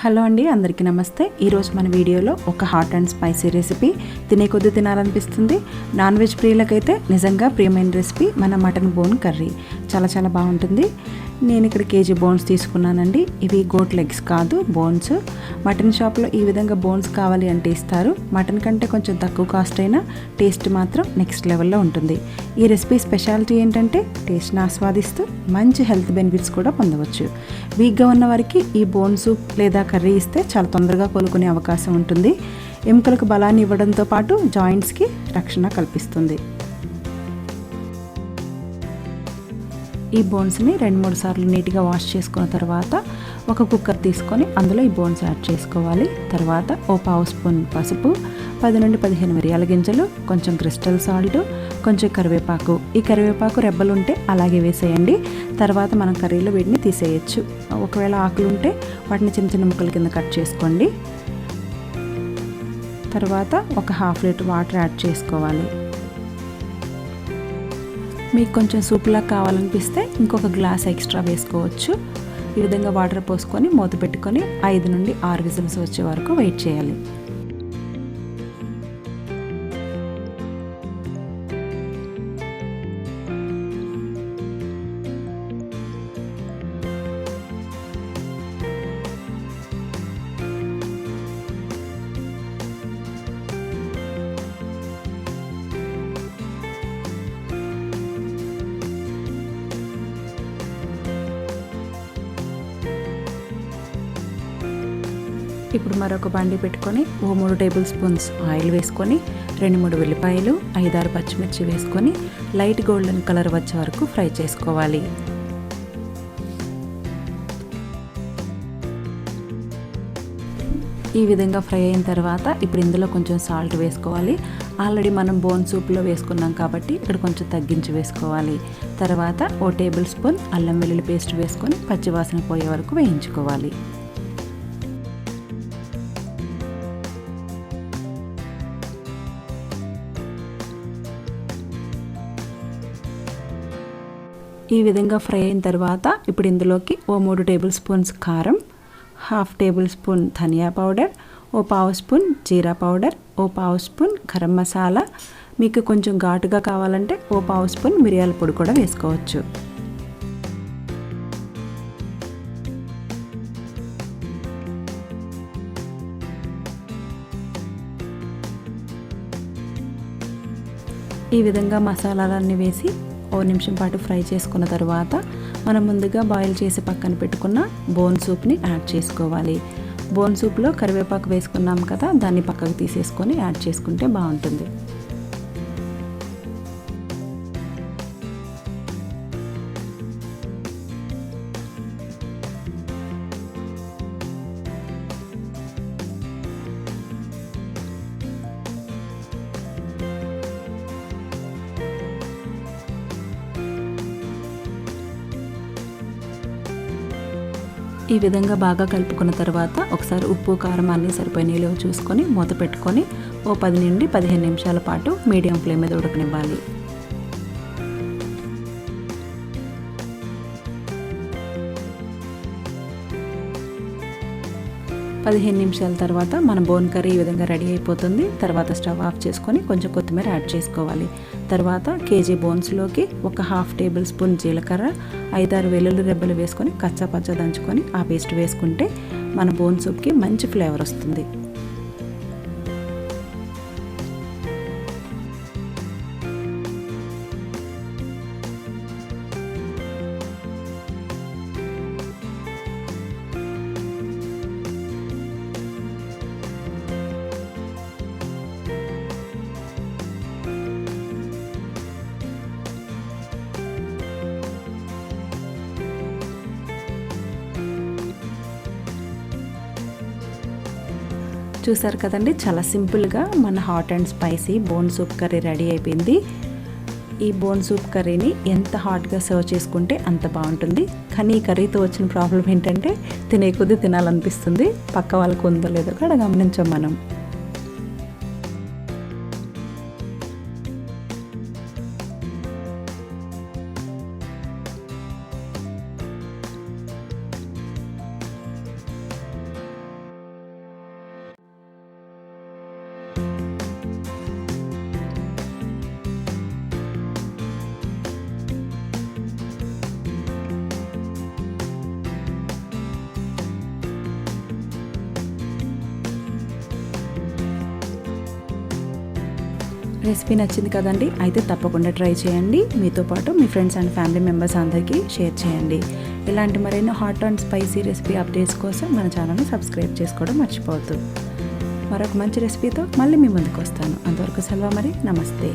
Hello అండి, అందరికీ నమస్తే. ఈరోజు మన వీడియోలో ఒక హాట్ అండ్ స్పైసీ రెసిపీ, తినే కొద్ది తినాలనిపిస్తుంది. నాన్ వెజ్ ప్రియులకైతే నిజంగా ప్రియమైన రెసిపీ మన మటన్ బోన్ కర్రీ. చాలా బాగుంటుంది. నేను ఇక్కడ కేజీ బోన్స్ తీసుకున్నానండి. ఇవి గోట్ లెగ్స్ కాదు, బోన్స్. మటన్ షాప్లో ఈ విధంగా బోన్స్ కావాలి అంటే ఇస్తారు. మటన్ కంటే కొంచెం తక్కువ కాస్ట్ అయినా టేస్ట్ మాత్రం నెక్స్ట్ లెవెల్లో ఉంటుంది. ఈ రెసిపీ స్పెషాలిటీ ఏంటంటే టేస్ట్ని ఆస్వాదిస్తూ మంచి హెల్త్ బెనిఫిట్స్ కూడా పొందవచ్చు. వీక్గా ఉన్న వారికి ఈ బోన్ సూప్ లేదా కర్రీ ఇస్తే చాలా తొందరగా కోలుకునే అవకాశం ఉంటుంది. ఎముకలకు బలాన్ని ఇవ్వడంతో పాటు జాయింట్స్కి రక్షణ కల్పిస్తుంది. ఈ బోన్స్ని 2-3 సార్లు నీట్గా వాష్ చేసుకున్న తర్వాత ఒక కుక్కర్ తీసుకొని అందులో ఈ బోన్స్ యాడ్ చేసుకోవాలి. తర్వాత ఓ పావు స్పూన్ పసుపు, 10 నుండి 15 మిరియాల గింజలు, కొంచెం క్రిస్టల్ సాల్ట్, కొంచెం కరివేపాకు. ఈ కరివేపాకు రెబ్బలు ఉంటే అలాగే వేసేయండి. తర్వాత మనం కర్రీలో వీటిని తీసేయచ్చు. ఒకవేళ ఆకులు ఉంటే వాటిని చిన్న ముక్కల కింద కట్ చేసుకోండి. తర్వాత ఒక 1/2 లీటర్ వాటర్ యాడ్ చేసుకోవాలి. మీకు కొంచెం సూప్లా కావాలనిపిస్తే ఇంకొక గ్లాస్ ఎక్స్ట్రా వేసుకోవచ్చు. ఈ విధంగా వాటర్ పోసుకొని మూత పెట్టుకొని 5 నుండి 6 విజిల్స్ వచ్చే వరకు వెయిట్ చేయాలి. ఇప్పుడు మరొక బండి పెట్టుకొని 3 టేబుల్ స్పూన్స్ ఆయిల్ వేసుకొని 2-3 ఉల్లిపాయలు, 5-6 పచ్చిమిర్చి వేసుకొని లైట్ గోల్డెన్ కలర్ వచ్చే వరకు ఫ్రై చేసుకోవాలి. ఈ విధంగా ఫ్రై అయిన తర్వాత ఇప్పుడు ఇందులో కొంచెం సాల్ట్ వేసుకోవాలి. ఆల్రెడీ మనం బోన్ సూప్లో వేసుకున్నాం కాబట్టి ఇక్కడ కొంచెం తగ్గించి వేసుకోవాలి. తర్వాత ఓ టేబుల్ స్పూన్ అల్లం వెల్లుల్లి పేస్ట్ వేసుకొని పచ్చివాసన పోయే వరకు వేయించుకోవాలి. ఈ విధంగా ఫ్రై అయిన తర్వాత ఇప్పుడు ఇందులోకి ఓ 3 టేబుల్ స్పూన్స్ కారం, 1/2 టేబుల్ స్పూన్ ధనియా పౌడర్, ఓ పావు స్పూన్ జీరా పౌడర్, ఓ పావు స్పూన్ గరం మసాలా, మీకు కొంచెం ఘాటుగా కావాలంటే ఓ పావు స్పూన్ మిరియాల పొడి కూడా వేసుకోవచ్చు. ఈ విధంగా మసాలాలన్నీ వేసి ఓ నిమిషం పాటు ఫ్రై చేసుకున్న తర్వాత మనం ముందుగా బాయిల్ చేసి పక్కన పెట్టుకున్న బోన్ సూప్ని యాడ్ చేసుకోవాలి. బోన్ సూప్లో కరివేపాకు వేసుకున్నాం కదా, దాన్ని పక్కకు తీసేసుకొని యాడ్ చేసుకుంటే బాగుంటుంది. ఈ విధంగా బాగా కలుపుకున్న తర్వాత ఒకసారి ఉప్పు కారం అన్నీ సరిపోయినాయో చూసుకొని మూత పెట్టుకొని ఓ 10 నుండి 15 నిమిషాల పాటు మీడియం ఫ్లేమ్ మీద ఉడకనివ్వాలి. పదిహేను నిమిషాల తర్వాత మన బోన్ కర్రీ ఈ విధంగా రెడీ అయిపోతుంది. తర్వాత స్టవ్ ఆఫ్ చేసుకొని కొంచెం కొత్తిమీర యాడ్ చేసుకోవాలి. తర్వాత కేజీ బోన్స్లోకి ఒక 1/2 టేబుల్ స్పూన్ జీలకర్ర, 5-6 వెల్లుల్లి రెబ్బలు వేసుకొని కచ్చా దంచుకొని ఆ పేస్ట్ వేసుకుంటే మన బోన్ సూప్కి మంచి ఫ్లేవర్ వస్తుంది. చూసారు కదండి, చాలా సింపుల్గా మన hot and spicy bone soup curry ready అయిపోయింది. ఈ బోన్ సూప్ కర్రీని ఎంత హాట్గా సర్వ్ చేసుకుంటే అంత బాగుంటుంది. కానీ ఈ కర్రీతో వచ్చిన ప్రాబ్లం ఏంటంటే తినే కొద్దీ తినాలనిపిస్తుంది. పక్క వాళ్ళకు ఉందో లేదో కూడా గమనించాం మనం. రెసిపీ నచ్చింది కదండి, అయితే తప్పకుండా ట్రై చేయండి. మీతో పాటు మీ ఫ్రెండ్స్ అండ్ ఫ్యామిలీ మెంబర్స్ అందరికీ షేర్ చేయండి. ఇలాంటి మరెన్నో hot and spicy recipe updates కోసం మన ఛానల్ని సబ్స్క్రైబ్ చేసుకోవడం మర్చిపోవద్దు. మరొక మంచి రెసిపీతో మళ్ళీ మీ ముందుకు వస్తాను. అంతవరకు సెలవు మరి. నమస్తే.